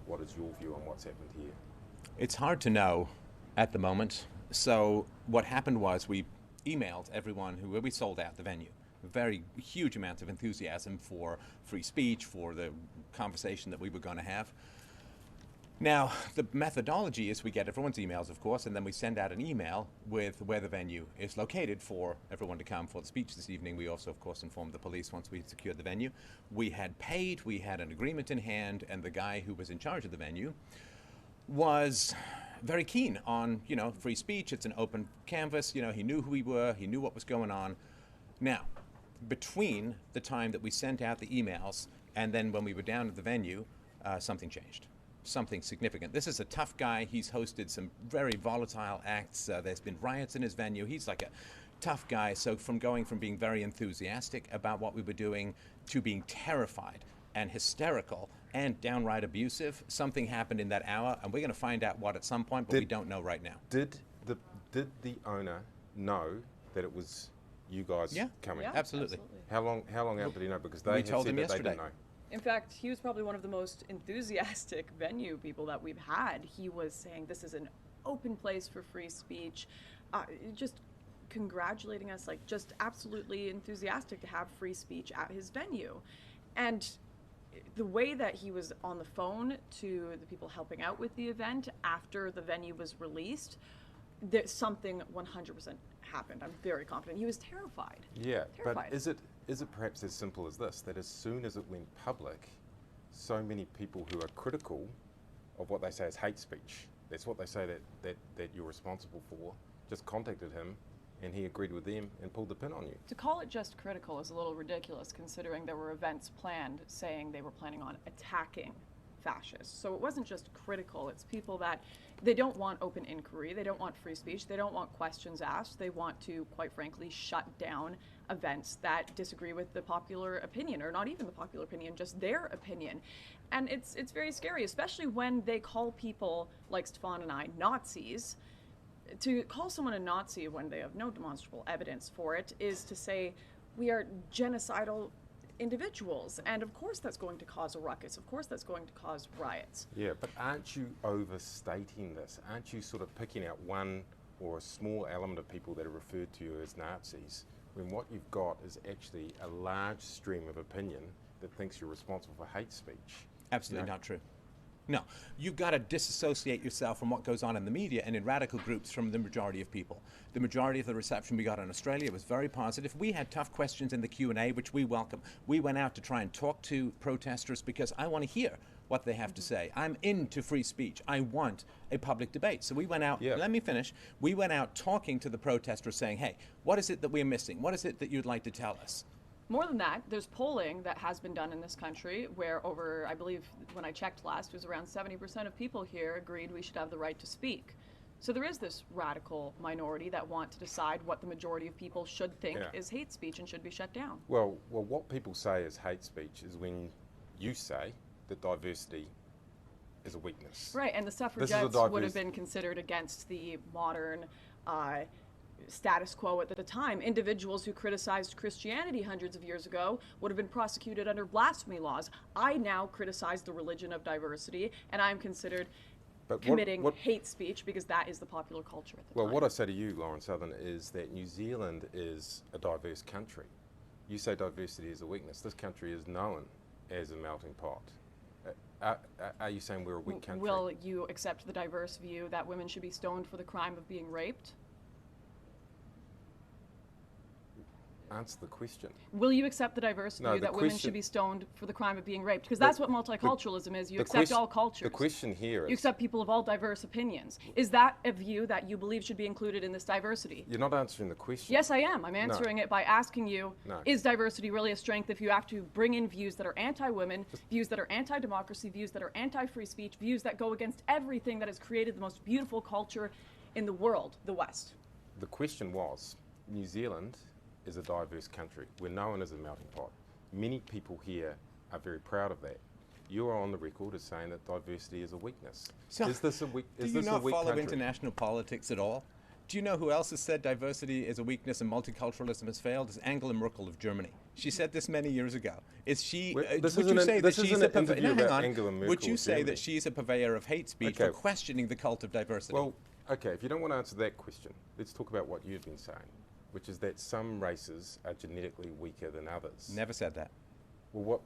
What is your view on what's happened here? It's hard to know at the moment. So what happened was we emailed everyone who we sold out the venue. A very huge amount of enthusiasm for free speech, for the conversation that we were going to have. Now, the methodology is we get everyone's emails, of course, and then we send out an email with where the venue is located for everyone to come for the speech this evening. We also, of course, informed the police once we secured the venue. We had paid, we had an agreement in hand, and the guy who was in charge of the venue was very keen on, free speech. It's an open canvas. He knew who we were. He knew what was going on. Now, between the time that we sent out the emails and then when we were down at the venue, something changed. Something significant. This is a tough guy. He's hosted some very volatile acts. There's been riots in his venue. He's like a tough guy. So from being very enthusiastic about what we were doing to being terrified and hysterical and downright abusive, something happened in that hour, and we're going to find out what at some point, but we don't know right now. Did the owner know that it was you guys coming? Yeah, absolutely. How long out did he know? Because they told said him that yesterday. they didn't know. In fact, he was probably one of the most enthusiastic venue people that we've had. He was saying this is an open place for free speech, just congratulating us, like just absolutely enthusiastic to have free speech at his venue. And the way that he was on the phone to the people helping out with the event after the venue was released, there's something 100% happened. I'm very confident. He was terrified. Yeah, terrified. But is it perhaps as simple as this, that as soon as it went public, so many people who are critical of what they say is hate speech, that's what they say that you're responsible for, just contacted him and he agreed with them and pulled the pin on you? To call it just critical is a little ridiculous, considering there were events planned saying they were planning on attacking fascists. So it wasn't just critical, it's people that they don't want open inquiry, they don't want free speech, they don't want questions asked, they want to, quite frankly, shut down events that disagree with the popular opinion, or not even the popular opinion, just their opinion. And it's very scary, especially when they call people like Stefan and I Nazis. To call someone a Nazi when they have no demonstrable evidence for it is to say we are genocidal individuals, and of course that's going to cause a ruckus, of course that's going to cause riots. Yeah, but aren't you overstating this? Aren't you sort of picking out one or a small element of people that are referred to you as Nazis, when what you've got is actually a large stream of opinion that thinks you're responsible for hate speech? Absolutely not true. No, you've got to disassociate yourself from what goes on in the media and in radical groups from the majority of people. The majority of the reception we got in Australia was very positive. We had tough questions in the Q&A, which we welcome. We went out to try and talk to protesters because I want to hear what they have to say. I'm into free speech. I want a public debate. So we went out, let me finish, we went out talking to the protesters saying, hey, what is it that we're missing? What is it that you'd like to tell us? More than that, there's polling that has been done in this country where over, I believe when I checked last, it was around 70% of people here agreed we should have the right to speak. So there is this radical minority that want to decide what the majority of people should think is hate speech and should be shut down. Well, what people say is hate speech is when you say that diversity is a weakness. Right, and the suffragettes would have been considered against the modern status quo at the time. Individuals who criticized Christianity hundreds of years ago would have been prosecuted under blasphemy laws. I now criticize the religion of diversity, and I'm considered committing hate speech because that is the popular culture at the time. Well, what I say to you, Lauren Southern, is that New Zealand is a diverse country. You say diversity is a weakness. This country is known as a melting pot. Are you saying we're a weak country? Will you accept the diverse view that women should be stoned for the crime of being raped? Answer the question. Will you accept the diverse view that women should be stoned for the crime of being raped? Because that's what multiculturalism is. You accept all cultures. The question here is... You accept people of all diverse opinions. Is that a view that you believe should be included in this diversity? You're not answering the question. Yes, I am. I'm answering it by asking you, is diversity really a strength if you have to bring in views that are anti-women, views that are anti-democracy, views that are anti-free speech, views that go against everything that has created the most beautiful culture in the world, the West? The question was, New Zealand is a diverse country. We're known as a melting pot. Many people here are very proud of that. You are on the record as saying that diversity is a weakness. So is this a weak? Do you not follow international politics at all? Do you know who else has said diversity is a weakness and multiculturalism has failed? It's Angela Merkel of Germany. She said this many years ago. Is she? This would you say that isn't she's an interview hang about on. Angela Merkel Would you of say Germany. that she's a purveyor of hate speech for questioning the cult of diversity? Well, okay, if you don't want to answer that question, let's talk about what you've been saying, which is that some races are genetically weaker than others. Never said that. Well,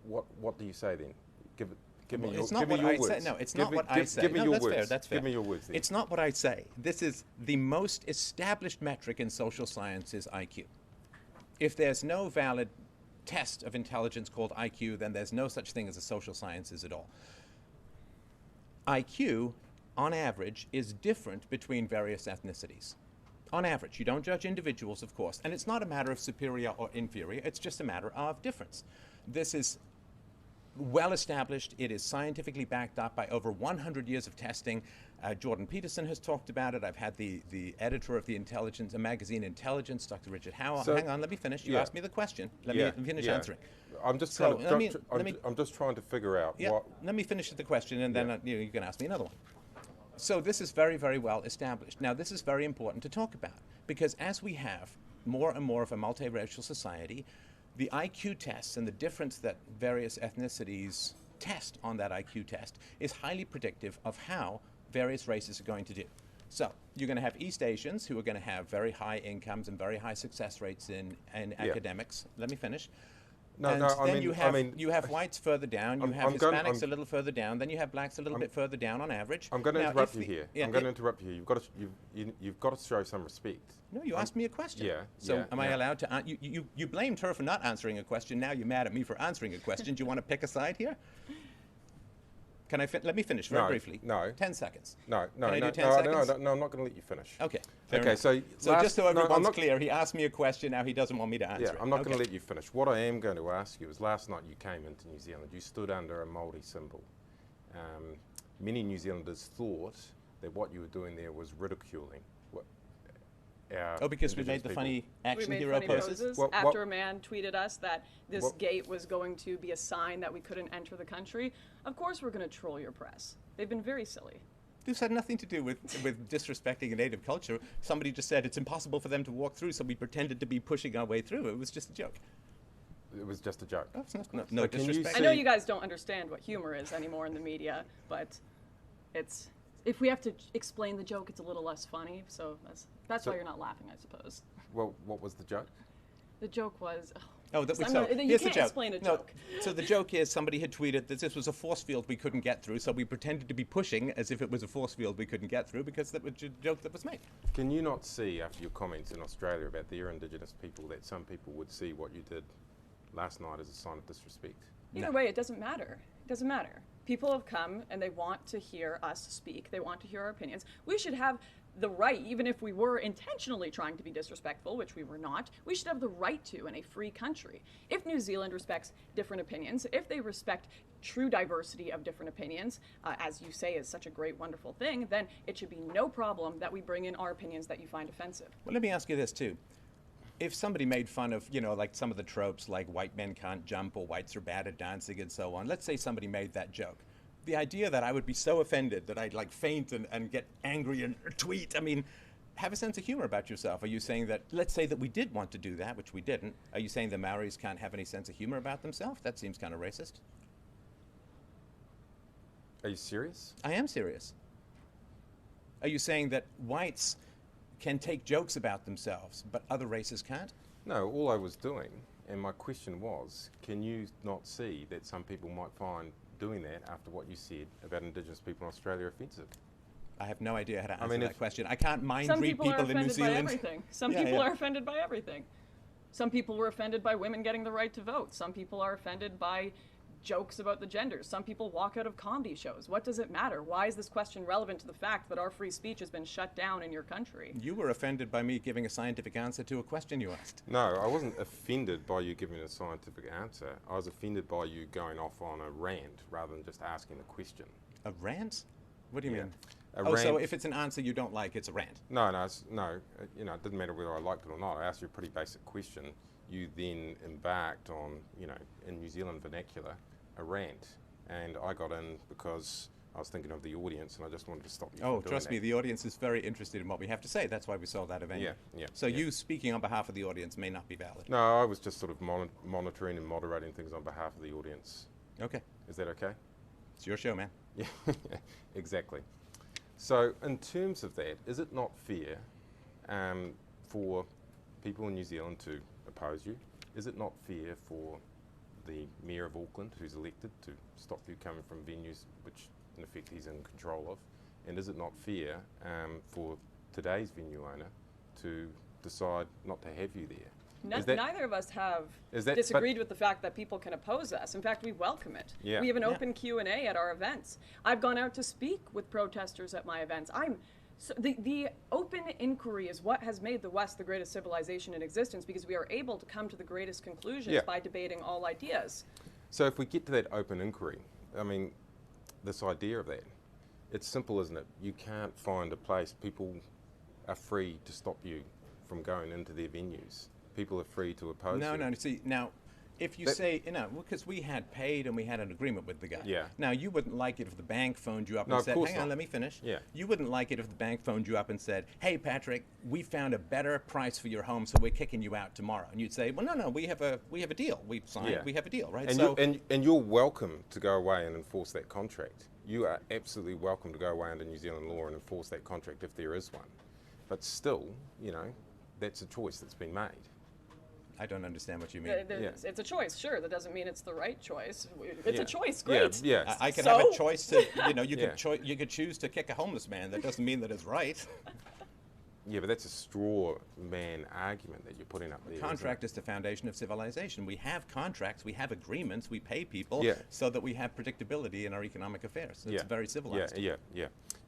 what do you say then? Give me your, it's not give me what your I words. say. No, it's Give not me- what I give- say. Give me No, your that's words. fair. That's fair. Give me your words then. It's not what I say. This is the most established metric in social sciences, IQ. If there's no valid test of intelligence called IQ, then there's no such thing as a social sciences at all. IQ, on average, is different between various ethnicities. On average, you don't judge individuals, of course, and it's not a matter of superior or inferior, it's just a matter of difference. This is well established. It is scientifically backed up by over 100 years of testing. Jordan Peterson has talked about it. I've had the editor of the intelligence, magazine Intelligence, Dr. Richard Howell. So- Hang on, let me finish. You yeah. asked me the question. Let Yeah, me finish yeah. answering. I'm just So, trying to. I'm just trying to figure out Yeah, what. let me finish the question, and then Yeah. you can ask me another one. So this is very, very well established. Now, this is very important to talk about, because as we have more and more of a multiracial society, the IQ tests and the difference that various ethnicities test on that IQ test is highly predictive of how various races are going to do. So you're going to have East Asians who are going to have very high incomes and very high success rates in academics. Let me finish. No, and no, then you have, I mean, you have whites further down, you have I'm going- Hispanics I'm- a little further down, then you have blacks a little bit further down on average. I'm going to Now, interrupt if you the- here. yeah, I'm going to interrupt you here. You've got to show some respect. No, you asked me a question. Yeah, So yeah, am I yeah. allowed to? You blamed her for not answering a question. Now you're mad at me for answering a question. Do you want to pick a side here? Can I let me finish very No, briefly? no. 10 seconds. No, no, Can I no, do 10 no, seconds? no, I'm not going to let you finish. Okay. Fair Okay, enough. so So last- just so no, I'm everyone's not- clear, he asked me a question. Now he doesn't want me to answer Yeah, it. I'm not going Okay. to let you finish. What I am going to ask you is, last night you came into New Zealand. You stood under a Māori symbol. Many New Zealanders thought that what you were doing there was ridiculing. Oh, because we made Indigenous the people. funny We action made hero funny poses? poses What- after a man tweeted us that this What- gate was going to be a sign that we couldn't enter the country. Of course we're going to troll your press. They've been very silly. This had nothing to do with disrespecting a native culture. Somebody just said it's impossible for them to walk through, so we pretended to be pushing our way through. It was just a joke. It was just a joke. Oh, it's not, no So can you disrespect. I know See- you guys don't understand what humor is anymore in the media, but it's if we have to explain the joke, it's a little less funny. So that's So- why you're not laughing, I suppose. Well, what was the joke? The joke was. Oh, that So was I'm so. gonna- you Here's can't the joke. explain a No, joke. so the joke is somebody had tweeted that this was a force field we couldn't get through, so we pretended to be pushing as if it was a force field we couldn't get through because that was a joke that was made. Can you not see, after your comments in Australia about their Indigenous people, that some people would see what you did last night as a sign of disrespect? Either No. way, it doesn't matter. It doesn't matter. People have come and they want to hear us speak. They want to hear our opinions. We should have the right, even if we were intentionally trying to be disrespectful, which we were not, we should have the right to in a free country. If New Zealand respects different opinions, if they respect true diversity of different opinions, as you say is such a great, wonderful thing, then it should be no problem that we bring in our opinions that you find offensive. Well, let me ask you this too. If somebody made fun of, like some of the tropes like white men can't jump or whites are bad at dancing and so on, let's say somebody made that joke. The idea that I would be so offended that I'd like faint and get angry and tweet, I mean, have a sense of humor about yourself. Are you saying that, let's say that we did want to do that, which we didn't, are you saying the Maoris can't have any sense of humor about themselves? That seems kind of racist. Are you serious? I am serious. Are you saying that whites can take jokes about themselves, but other races can't? No, all I was doing, and my question was, can you not see that some people might find doing that after what you said about Indigenous people in Australia offensive? I have no idea how to answer mean, that if- question. I can't mind Some read people are people in New offended by Zealand. everything. Some Yeah, people yeah. are offended by everything. Some people were offended by women getting the right to vote. Some people are offended by jokes about the genders. Some people walk out of comedy shows. What does it matter? Why is this question relevant to the fact that our free speech has been shut down in your country? You were offended by me giving a scientific answer to a question you asked. No, I wasn't offended by you giving a scientific answer. I was offended by you going off on a rant rather than just asking the question. A rant? What do you Yeah. mean? A Oh, so rant- if it's an answer you don't like, it's a rant. No, it didn't matter whether I liked it or not. I asked you a pretty basic question. You then embarked on, in New Zealand vernacular, a rant. And I got in because I was thinking of the audience, and I just wanted to stop you. Oh, from doing trust me, that. the audience is very interested in what we have to say. That's why we sold out a venue. Yeah, yeah, So yeah. you speaking on behalf of the audience may not be valid. No, I was just sort of monitoring and moderating things on behalf of the audience. Okay, Is that okay? it's your show, man. Yeah, exactly. So, in terms of that, is it not fair for people in New Zealand to oppose you? Is it not fair for the Mayor of Auckland, who's elected, to stop you coming from venues which, in effect, he's in control of? And is it not fair for today's venue owner to decide not to have you there? Is that- Neither of us have Is that- disagreed with the fact that people can oppose us. In fact, we welcome it. Yeah. We have an Yeah. open Q&A at our events. I've gone out to speak with protesters at my events. So the open inquiry is what has made the West the greatest civilization in existence, because we are able to come to the greatest conclusions Yeah. by debating all ideas. So if we get to that open inquiry, I mean, this idea of that, it's simple, isn't it? You can't find a place. People are free to stop you from going into their venues. People are free to oppose No, you. no. See, now, if you That- say, because we had paid and we had an agreement with the guy. Yeah. Now, you wouldn't like it if the bank phoned you up No, and of said, course hang on, not. let me finish. Yeah. You wouldn't like it if the bank phoned you up and said, hey, Patrick, we found a better price for your home, so we're kicking you out tomorrow. And you'd say, well, no, we have a deal. We've signed, Yeah. we have a deal, right? And, So, and you're welcome to go away and enforce that contract. You are absolutely welcome to go away under New Zealand law and enforce that contract if there is one. But still, that's a choice that's been made. I don't understand what you mean. It's a choice, sure. That doesn't mean it's the right choice. It's Yeah. a choice, Yeah, great. yeah. I could have a So- choice to, Yeah. you could choose to kick a homeless man. That doesn't mean that it's right. Yeah, but that's a straw man argument that you're putting up there. isn't it? Contract is the foundation of civilization. We have contracts, we have agreements, we pay people Yeah. so that we have predictability in our economic affairs. It's very civilized. Yeah.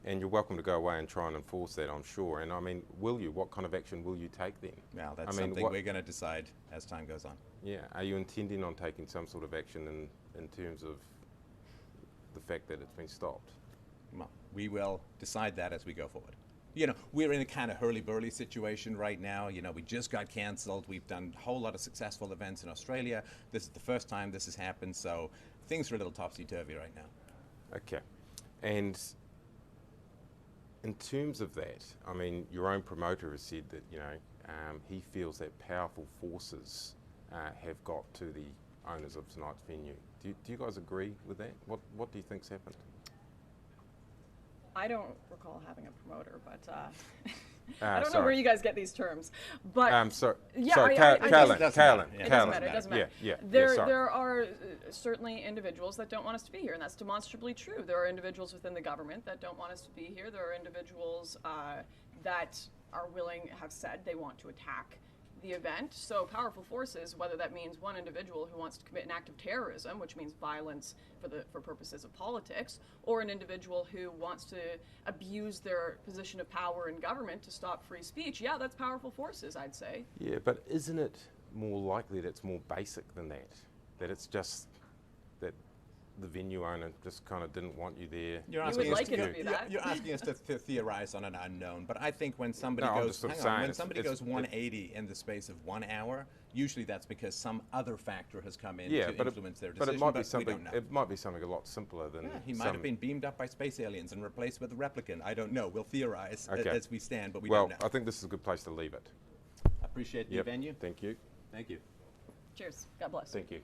And you're welcome to go away and try and enforce that, I'm sure. And I mean, will you? What kind of action will you take then? Now, that's I mean, something what- we're going to decide as time goes on. Yeah. Are you intending on taking some sort of action in terms of the fact that it's been stopped? Well, we will decide that as we go forward. We're in a kind of hurly-burly situation right now. We just got cancelled. We've done a whole lot of successful events in Australia. This is the first time this has happened, so things are a little topsy-turvy right now. Okay. And in terms of that, I mean, your own promoter has said that, he feels that powerful forces have got to the owners of tonight's venue. Do you guys agree with that? What do you think's happened? I don't recall having a promoter, but I don't know sorry. where you guys get these terms. But Sorry, Yeah, sorry, I Carolyn, just- Carolyn, It it Carolyn. doesn't matter. It doesn't matter. Yeah, There, sorry. there are certainly individuals that don't want us to be here, and that's demonstrably true. There are individuals within the government that don't want us to be here. There are individuals that are willing, have said they want to attack the event. So powerful forces, whether that means one individual who wants to commit an act of terrorism, which means violence for purposes of politics, or an individual who wants to abuse their position of power in government to stop free speech. Yeah, that's powerful forces, I'd say. Yeah, but isn't it more likely that it's more basic than that? That it's just that the venue owner just kind of didn't want you there. You're You asking would us like to, it to be that. You're asking us to theorize on an unknown, but I think when somebody No, I'm goes, just sort of hang on, saying when it's- somebody it's- goes 180 in the space of 1 hour, usually that's because some other factor has come in Yeah, to but influence their but decision. it might be we something. don't know. It might be something a lot simpler than. Yeah, he might have been beamed up by space aliens and replaced with a replicant. I don't know. We'll theorize Okay. as we stand, but we Well, don't know. I think this is a good place to leave it. Appreciate the Yep. venue. Thank you. Thank you. Cheers. God bless. Thank you.